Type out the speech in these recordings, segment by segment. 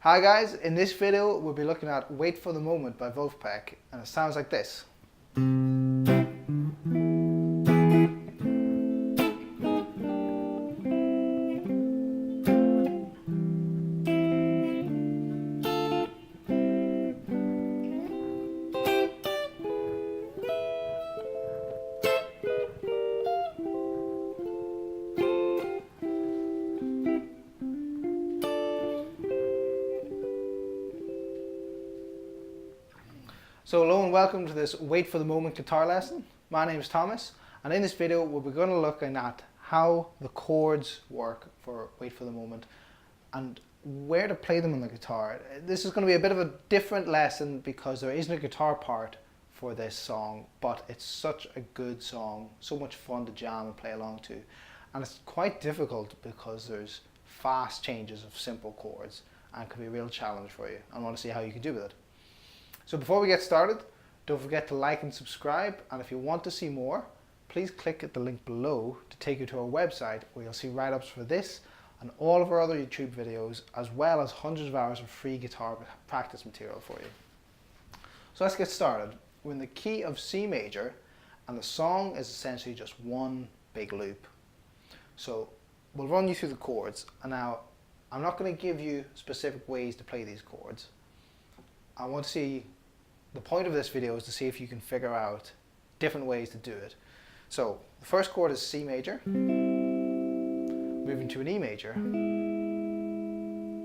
Hi guys, in this video we'll be looking at Wait for the Moment by Vulfpeck, and it sounds like this. So hello and welcome to this Wait for the Moment guitar lesson. My name is Thomas, and in this video we'll be going to look at how the chords work for Wait for the Moment and where to play them on the guitar. This is going to be a bit of a different lesson because there isn't a guitar part for this song, but it's such a good song, so much fun to jam and play along to. And it's quite difficult because there's fast changes of simple chords and it can be a real challenge for you. I want to see how you can do with it. So before we get started, don't forget to like and subscribe, and if you want to see more, please click at the link below to take you to our website where you'll see write-ups for this and all of our other YouTube videos, as well as hundreds of hours of free guitar practice material for you. So let's get started. We're in the key of C major, and the song is essentially just one big loop. So we'll run you through the chords, and now I'm not going to give you specific ways to play these chords. I want to see, the point of this video is to see if you can figure out different ways to do it. So the first chord is C major, moving to an E major,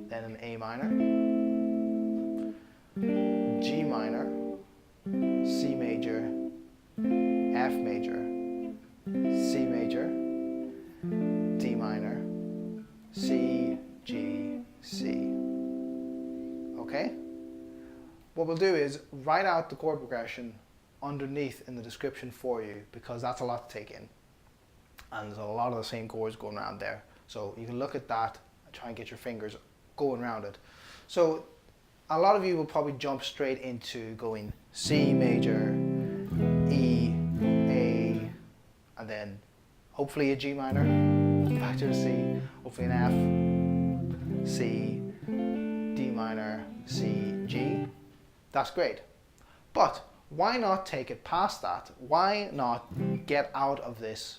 then an A minor, G minor, C major, F major, C major, D minor, C, G, C. Okay? What we'll do is write out the chord progression underneath in the description for you, because that's a lot to take in. And there's a lot of the same chords going around there. So you can look at that and try and get your fingers going around it. So a lot of you will probably jump straight into going C major, E, A, and then hopefully a G minor, back to a C, hopefully an F, C, D minor, C, G. That's great. But why not take it past that? Why not get out of this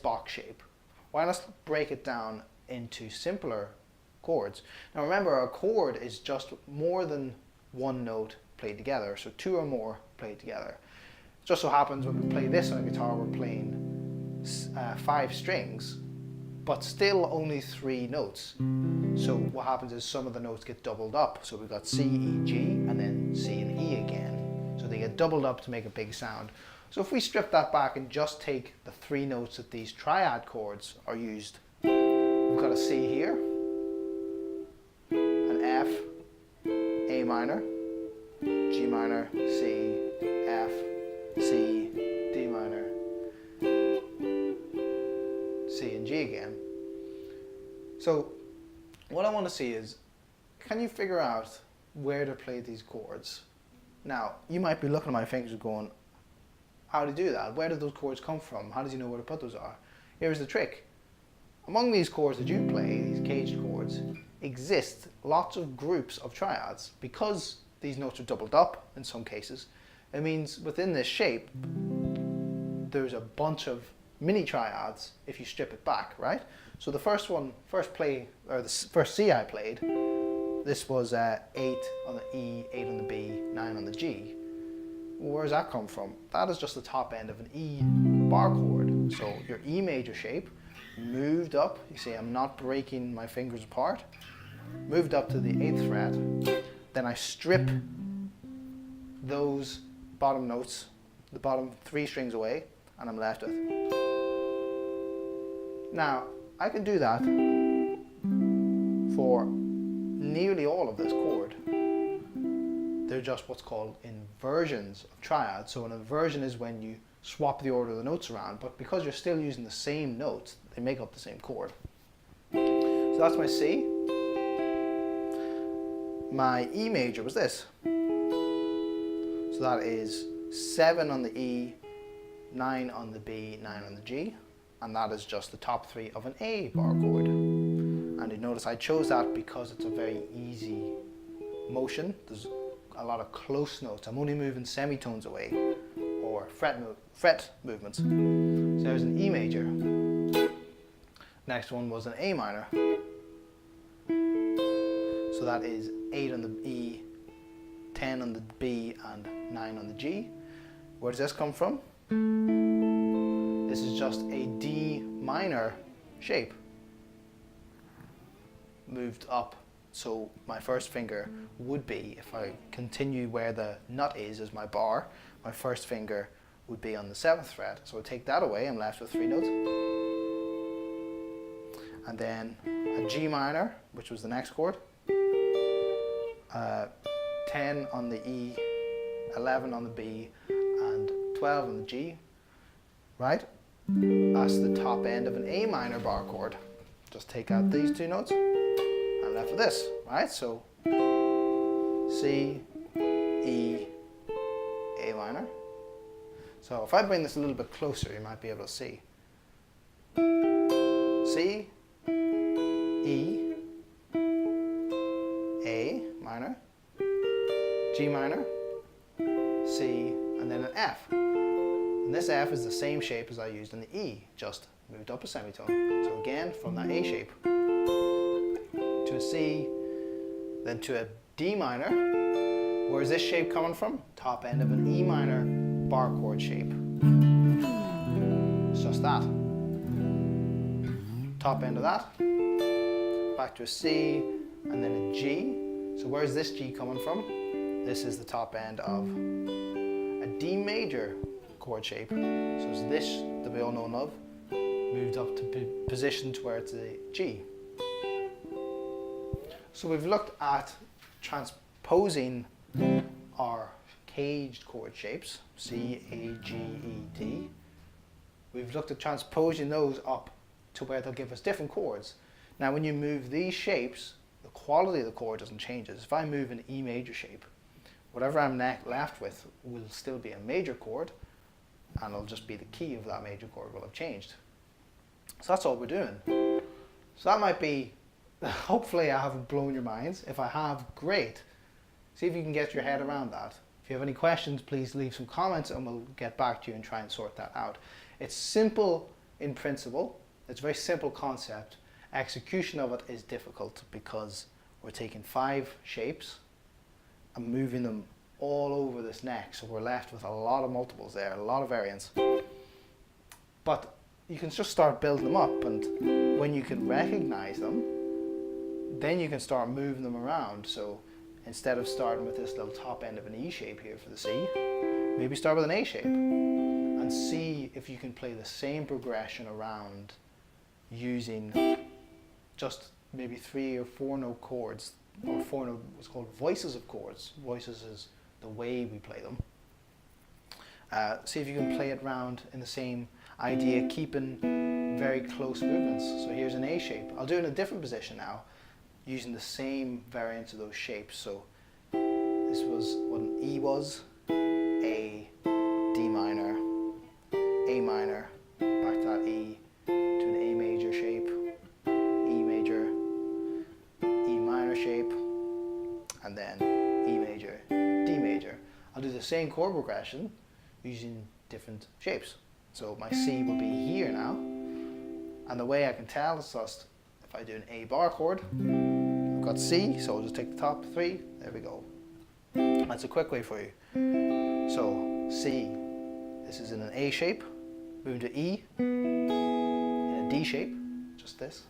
box shape? Why not break it down into simpler chords? Now remember, a chord is just more than one note played together, so two or more played together. It just so happens when we play this on a guitar, we're playing 5 strings, but still only 3 notes. So what happens is some of the notes get doubled up. So we've got C, E, G, and then C and E again. So they get doubled up to make a big sound. So if we strip that back and just take the 3 notes that these triad chords are used, we've got a C here, an F, A minor, G minor, C, F, C, D minor, C and G again. So what I want to see is, can you figure out where to play these chords? Now, you might be looking at my fingers going, how to do that? Where did those chords come from? How does you know where to put those are? Here's the trick. Among these chords that you play, these caged chords, exist lots of groups of triads. Because these notes are doubled up in some cases, it means within this shape, there's a bunch of mini triads if you strip it back, right? So the first C I played, this was 8 on the E, 8 on the B, 9 on the G. Where does that come from? That is just the top end of an E bar chord. So your E major shape moved up, you see I'm not breaking my fingers apart, moved up to the 8th fret, then I strip those bottom notes, the bottom 3 strings away, and I'm left with. Now, I can do that for nearly all of this chord. They're just what's called inversions of triads. So an inversion is when you swap the order of the notes around, but because you're still using the same notes, they make up the same chord. So that's my C. My E major was this. So that is 7 on the E, 9 on the B, 9 on the G. And that is just the top 3 of an A bar chord. And in notice I chose that because it's a very easy motion. There's a lot of close notes. I'm only moving semitones away, or fret movements. So there's an E major. Next one was an A minor. So that is 8 on the E, 10 on the B, and 9 on the G. Where does this come from? This is just a D minor shape moved up. So my first finger would be, if I continue where the nut is as my bar, my first finger would be on the 7th fret. So I take that away, I'm left with 3 notes. And then a G minor, which was the next chord. 10 on the E, 11 on the B, and 12 on the G, right? That's the top end of an A minor bar chord. Just take out these 2 notes, I'm left with this, right? So C, E, A minor. So if I bring this a little bit closer, you might be able to see. C, E, A minor, G minor, C, and then an F. And this F is the same shape as I used in the E, just moved up a semitone. So again, from that A shape to a C, then to a D minor. Where is this shape coming from? Top end of an E minor bar chord shape. It's just that. Top end of that, back to a C, and then a G. So where's this G coming from? This is the top end of a D major chord shape. So it's this that we all know and love, moved up to position to where it's a G. So we've looked at transposing our caged chord shapes, C, A, G, E, D. We've looked at transposing those up to where they'll give us different chords. Now when you move these shapes, the quality of the chord doesn't change. If I move an E major shape, whatever I'm left with will still be a major chord, and it'll just be the key of that major chord will have changed. So that's all we're doing. So that might be, hopefully I haven't blown your minds. If I have, great. See if you can get your head around that. If you have any questions, please leave some comments and we'll get back to you and try and sort that out. It's simple in principle. It's a very simple concept. Execution of it is difficult because we're taking 5 shapes and moving them all over this neck. So we're left with a lot of multiples there, a lot of variants. But you can just start building them up, and when you can recognize them, then you can start moving them around. So instead of starting with this little top end of an E shape here for the C, maybe start with an A shape and see if you can play the same progression around using just maybe 3 or 4 note chords, or 4 note, what's called voices of chords. Voices is the way we play them. See if you can play it around in the same idea, keeping very close movements. So here's an A shape. I'll do it in a different position now, using the same variants of those shapes. So this was what an E was, A, D minor, A minor, back to that E, to an A major shape, E major, E minor shape, and then E major, D major. I'll do the same chord progression using different shapes. So my C will be here now, and the way I can tell is just if I do an A bar chord, I've got C, so I'll just take the top 3, there we go. That's a quick way for you. So C, this is in an A shape, moving to E, in a D shape, just this.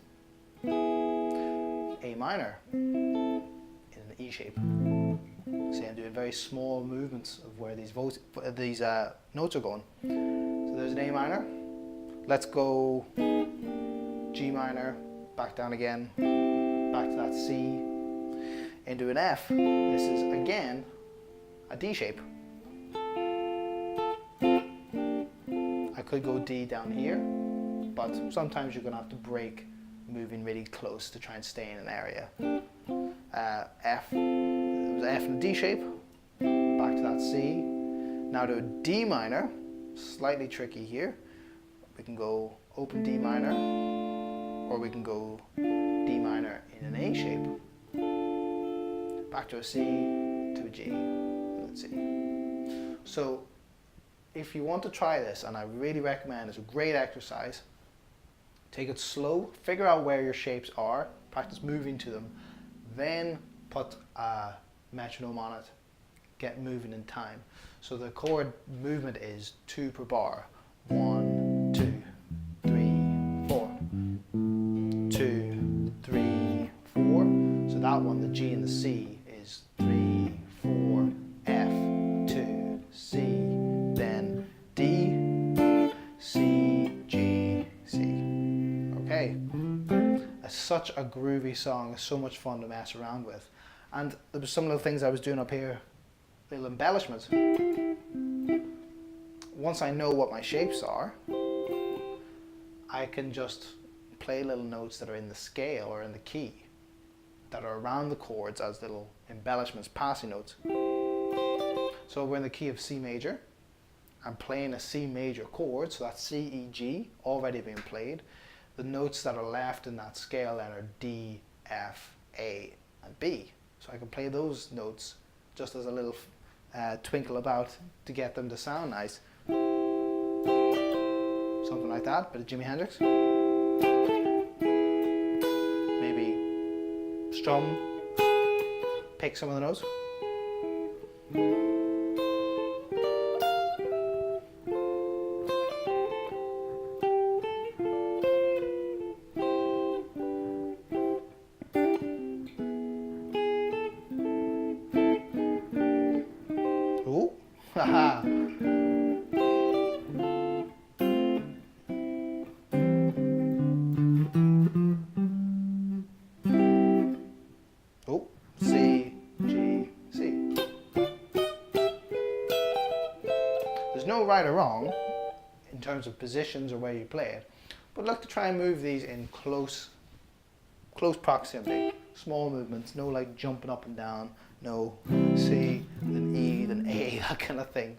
A minor, in an E shape. See, I'm doing very small movements of where these notes are going. So there's an A minor. Let's go G minor, back down again, back to that C, into an F. This is again a D shape. I could go D down here, but sometimes you're going to have to break moving really close to try and stay in an area. F, it was F in a D shape, back to that C. Now to a D minor, slightly tricky here. We can go open D minor, or we can go D minor in an A shape, back to a C, to a G, let's see. So if you want to try this, and I really recommend, it's a great exercise, take it slow, figure out where your shapes are, practice moving to them, then put a metronome on it, get moving in time. So the chord movement is 2 per bar. 1, 2, 3, 4. 2, 3, 4. So that one, the G and the C, is 3, 4, F, 2, C, then D, C, G, C. Okay. It's such a groovy song. It's so much fun to mess around with. And there was some little things I was doing up here, little embellishments. Once I know what my shapes are, I can just play little notes that are in the scale or in the key that are around the chords as little embellishments, passing notes. So we're in the key of C major. I'm playing a C major chord, so that's C, E, G, already being played. The notes that are left in that scale then are D, F, A, and B. So I can play those notes just as a little twinkle about to get them to sound nice. Something like that, bit of Jimi Hendrix. Maybe strum, pick some of the notes. Ooh, haha. Oh, C, G, C. There's no right or wrong in terms of positions or where you play it, but look to try and move these in close proximity. Small movements, no like jumping up and down, no C, then E, then A, that kind of thing.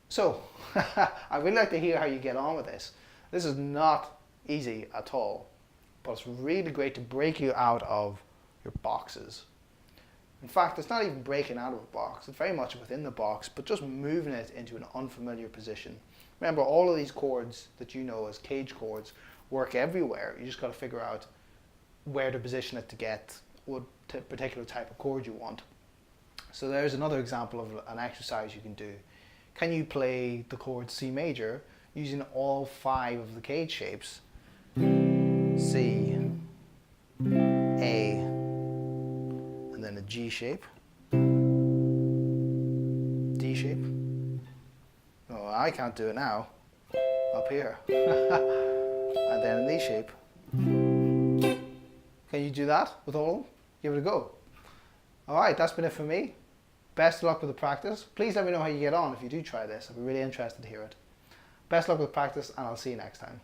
So, I'd really like to hear how you get on with this. This is not easy at all, but it's really great to break you out of your boxes. In fact, it's not even breaking out of a box, it's very much within the box, but just moving it into an unfamiliar position. Remember, all of these chords that you know as cage chords work everywhere. You just got to figure out where to position it to get what particular type of chord you want. So there's another example of an exercise you can do. Can you play the chord C major using all 5 of the cage shapes? C, A, and then a G shape, D shape. Oh, I can't do it now. Up here. And then an E shape. Can you do that with all of them? Give it a go. Alright, that's been it for me. Best of luck with the practice. Please let me know how you get on if you do try this. I'd be really interested to hear it. Best of luck with practice, and I'll see you next time.